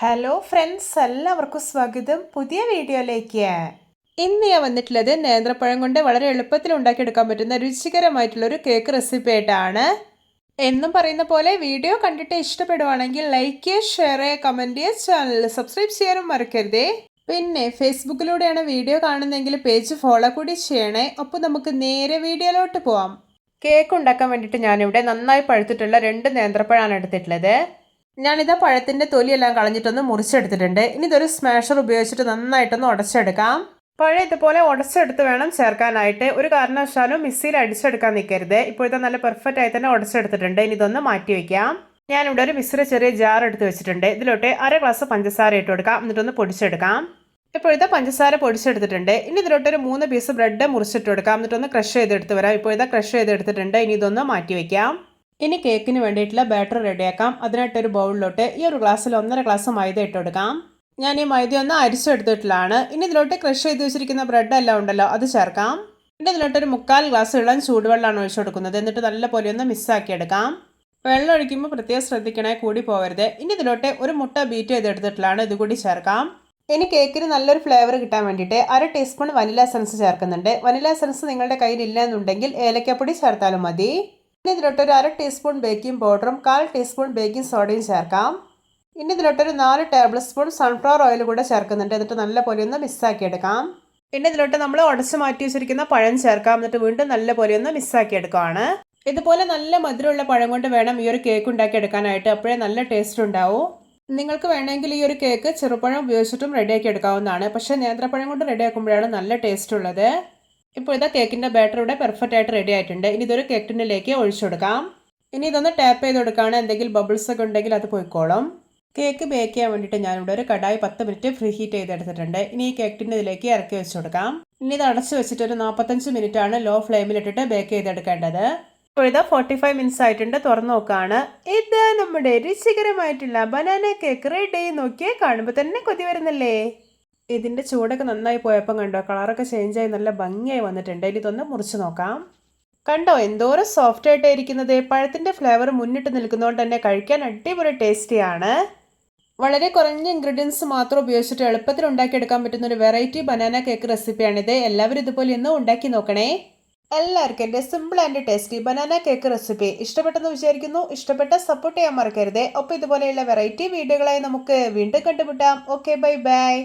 Hello friends, എല്ലാവർക്കും സ്വാഗതം പുതിയ വീഡിയോയിലേക്ക്. ഇന്ന് ഞാൻ വന്നിട്ടുള്ളത് നേന്ത്രപ്പഴം കൊണ്ട് വളരെ എളുപ്പത്തിൽ ഉണ്ടാക്കിയെടുക്കാൻ പറ്റുന്ന രുചികരമായിട്ടുള്ള ഒരു കേക്ക് റെസിപ്പി ആയിട്ടാണ്. എന്നും പറയുന്ന പോലെ വീഡിയോ കണ്ടിട്ട് ഇഷ്ടപ്പെടുവാണെങ്കിൽ ലൈക്ക് ചെയ്യുക, ഷെയർ ചെയ്യുക, കമൻറ്റ് ചെയ്യുക, ചാനൽ സബ്സ്ക്രൈബ് ചെയ്യാനും മറക്കരുതേ. പിന്നെ ഫേസ്ബുക്കിലൂടെയാണ് വീഡിയോ കാണുന്നതെങ്കിൽ പേജ് ഫോളോ കൂടി ചെയ്യണേ. അപ്പോൾ നമുക്ക് നേരെ വീഡിയോയിലോട്ട് പോവാം. കേക്ക് ഉണ്ടാക്കാൻ വേണ്ടിയിട്ട് ഞാനിവിടെ നന്നായി പഴുത്തിട്ടുള്ള 2 നേന്ത്രപ്പഴമാണ് എടുത്തിട്ടുള്ളത്. ഞാനിതാ പഴത്തിൻ്റെ തൊലിയെല്ലാം കളഞ്ഞിട്ടൊന്ന് മുറിച്ചെടുത്തിട്ടുണ്ട്. ഇനി ഇതൊരു സ്മാഷർ ഉപയോഗിച്ചിട്ട് നന്നായിട്ടൊന്ന് ഉടച്ചെടുക്കാം. പഴം ഇതുപോലെ ഉടച്ചെടുത്ത് വേണം ചേർക്കാനായിട്ട്. ഒരു കാരണവശാലും മിക്സിയിൽ അടിച്ചെടുക്കാൻ നിൽക്കരുത്. ഇപ്പോഴത്തെ നല്ല പെർഫെക്റ്റ് ആയി തന്നെ ഉടച്ചെടുത്തിട്ടുണ്ട്. ഇനി ഇതൊന്ന് മാറ്റി വയ്ക്കാം. ഞാനിവിടെ ഒരു മിക്സിയുടെ ചെറിയ ജാർ എടുത്ത് വെച്ചിട്ടുണ്ട്. ഇതിലോട്ട് 1/2 ഗ്ലാസ് പഞ്ചസാര ഇട്ട് കൊടുക്കാം. എന്നിട്ടൊന്ന് പൊടിച്ചെടുക്കാം. ഇപ്പോഴത്തെ പഞ്ചസാര പൊടിച്ചെടുത്തിട്ടുണ്ട്. ഇനി ഇതിലോട്ട് ഒരു 3 പീസ് ബ്രെഡ് മുറിച്ചിട്ട് കൊടുക്കാം. എന്നിട്ടൊന്ന് ക്രഷ് ചെയ്തെടുത്ത് വരാം. ഇപ്പോഴത്തെ ക്രഷ് ചെയ്തെടുത്തിട്ടുണ്ട്. ഇനി ഇതൊന്ന് മാറ്റി വയ്ക്കാം. ഇനി കേക്കിന് വേണ്ടിയിട്ടുള്ള ബാറ്റർ റെഡിയാക്കാം. അതിനായിട്ടൊരു ബൗളിലോട്ട് ഈ ഒരു ഗ്ലാസ്സിൽ 1/2 ഗ്ലാസ് മൈദ ഇട്ട് കൊടുക്കാം. ഞാൻ ഈ മൈദ ഒന്ന് അരിച്ചെടുത്തിട്ടുള്ളതാണ്. ഇനി ഇതിലോട്ട് ക്രഷ് ചെയ്ത് വെച്ചിരിക്കുന്ന ബ്രെഡ് എല്ലാം ഉണ്ടല്ലോ, അത് ചേർക്കാം. ഇനി ഇതിലോട്ടൊരു 3/4 ഗ്ലാസ് ഇളം ചൂടുവെള്ളമാണ് ഒഴിച്ചു കൊടുക്കുന്നത്. എന്നിട്ട് നല്ലപോലെ ഒന്ന് മിക്സാക്കി എടുക്കാം. വെള്ളം ഒഴിക്കുമ്പോൾ പ്രത്യേകം ശ്രദ്ധിക്കണേ, കൂടി പോകരുത്. ഇനി ഇതിലോട്ട് ഒരു മുട്ട ബീറ്റ് ചെയ്തെടുത്തിട്ടുള്ളതാണ്, ഇതുകൂടി ചേർക്കാം. ഇനി കേക്കിന് നല്ലൊരു ഫ്ലേവർ കിട്ടാൻ വേണ്ടിയിട്ട് 1/2 ടീസ്പൂൺ വനില എസൻസ് ചേർക്കുന്നുണ്ട്. വനില എസൻസ് നിങ്ങളുടെ കയ്യിൽ ഇല്ല എന്നുണ്ടെങ്കിൽ ഏലക്കപ്പൊടി ചേർത്താലും മതി. ഇനി ഇതിലോട്ടൊരു 1/2 ടീസ്പൂൺ ബേക്കിംഗ് പൗഡറും 1/4 ടീസ്പൂൺ ബേക്കിംഗ് സോഡയും ചേർക്കാം. ഇനി ഇതിലോട്ടൊരു 4 ടേബിൾ സ്പൂൺ സൺഫ്ലവർ ഓയിൽ കൂടെ ചേർക്കുന്നുണ്ട്. എന്നിട്ട് നല്ലപോലെ ഒന്ന് മിക്സാക്കി എടുക്കാം. പിന്നെ ഇതിലോട്ട് നമ്മൾ ഉടച്ച് മാറ്റി വെച്ചിരിക്കുന്ന പഴം ചേർക്കാം. എന്നിട്ട് വീണ്ടും നല്ലപോലെ ഒന്ന് മിക്സാക്കി എടുക്കുകയാണ്. ഇതുപോലെ നല്ല മധുരമുള്ള പഴം കൊണ്ട് വേണം ഈ ഒരു കേക്ക് ഉണ്ടാക്കി എടുക്കാനായിട്ട്. അപ്പോഴേ നല്ല ടേസ്റ്റ് ഉണ്ടാവും. നിങ്ങൾക്ക് വേണമെങ്കിൽ ഈ ഒരു കേക്ക് ചെറുപഴം ഉപയോഗിച്ചിട്ടും റെഡിയാക്കി എടുക്കാവുന്നതാണ്. പക്ഷേ നേന്ത്രപ്പഴം കൊണ്ട് റെഡിയാക്കുമ്പോഴാണ് നല്ല ടേസ്റ്റ് ഉള്ളത്. ഇപ്പോൾ ഇതാ കേക്കിൻ്റെ ബാറ്റർ ഇവിടെ പെർഫെക്റ്റ് ആയിട്ട് റെഡി ആയിട്ടുണ്ട്. ഇനി ഇതൊരു കേക്ക് ടിന്നിലേക്ക് ഒഴിച്ചു കൊടുക്കാം. ഇനി ഇതൊന്ന് ടാപ്പ് ചെയ്ത് കൊടുക്കുകയാണ്. എന്തെങ്കിലും ബബിൾസ് ഒക്കെ ഉണ്ടെങ്കിൽ അത് പോയിക്കോളും. കേക്ക് ബേക്ക് ചെയ്യാൻ വേണ്ടിയിട്ട് ഞാനിവിടെ ഒരു കടായി 10 മിനിറ്റ് ഫ്രീ ഹീറ്റ് ചെയ്തെടുത്തിട്ടുണ്ട്. ഇനി ഈ കേക്ക് ടിന്ന് ഇതിലേക്ക് ഇറക്കി വെച്ച് കൊടുക്കാം. ഇനി ഇത് അടച്ച് വെച്ചിട്ട് ഒരു 45 മിനിറ്റ് ആണ് ലോ ഫ്ലെയിമിലിട്ടിട്ട് ബേക്ക് ചെയ്തെടുക്കേണ്ടത്. ഇപ്പോൾ ഇതാ 45 മിനിറ്റ്സ് ആയിട്ടുണ്ട്. തുറന്നു നോക്കുകയാണ്. ഇത് നമ്മുടെ രുചികരമായിട്ടുള്ള ബനാന കേക്ക് റെഡി. നോക്കിയേ, കാണുമ്പോൾ തന്നെ കൊതി വരുന്നില്ലേ? ഇതിൻ്റെ ചൂടൊക്കെ നന്നായി പോയപ്പം കണ്ടോ, കളറൊക്കെ ചേഞ്ചായി നല്ല ഭംഗിയായി വന്നിട്ടുണ്ട്. ഇനി ഇതൊന്ന് മുറിച്ച് നോക്കാം. കണ്ടോ എന്തോരം സോഫ്റ്റ് ആയിട്ടാണ് ഇരിക്കുന്നത്. പഴത്തിൻ്റെ ഫ്ലേവർ മുന്നിട്ട് നിൽക്കുന്നതുകൊണ്ട് തന്നെ കഴിക്കാൻ അടിപൊളി ടേസ്റ്റിയാണ്. വളരെ കുറഞ്ഞ ഇൻഗ്രീഡിയൻസ് മാത്രം ഉപയോഗിച്ചിട്ട് എളുപ്പത്തിൽ ഉണ്ടാക്കിയെടുക്കാൻ പറ്റുന്ന ഒരു വെറൈറ്റി ബനാന കേക്ക് റെസിപ്പിയാണിത്. എല്ലാവരും ഇതുപോലെ ഒന്ന് ഉണ്ടാക്കി നോക്കണേ. എല്ലാവർക്കും എൻ്റെ simple and tasty banana cake recipe ഇഷ്ടപ്പെട്ടെന്ന് വിചാരിക്കുന്നു. ഇഷ്ടപ്പെട്ട സപ്പോർട്ട് ചെയ്യാൻ മറക്കരുത്. ഒപ്പം ഇതുപോലെയുള്ള വെറൈറ്റി വീഡിയോകളായി നമുക്ക് വീണ്ടും കണ്ടുമുട്ടാം. Okay, bye bye.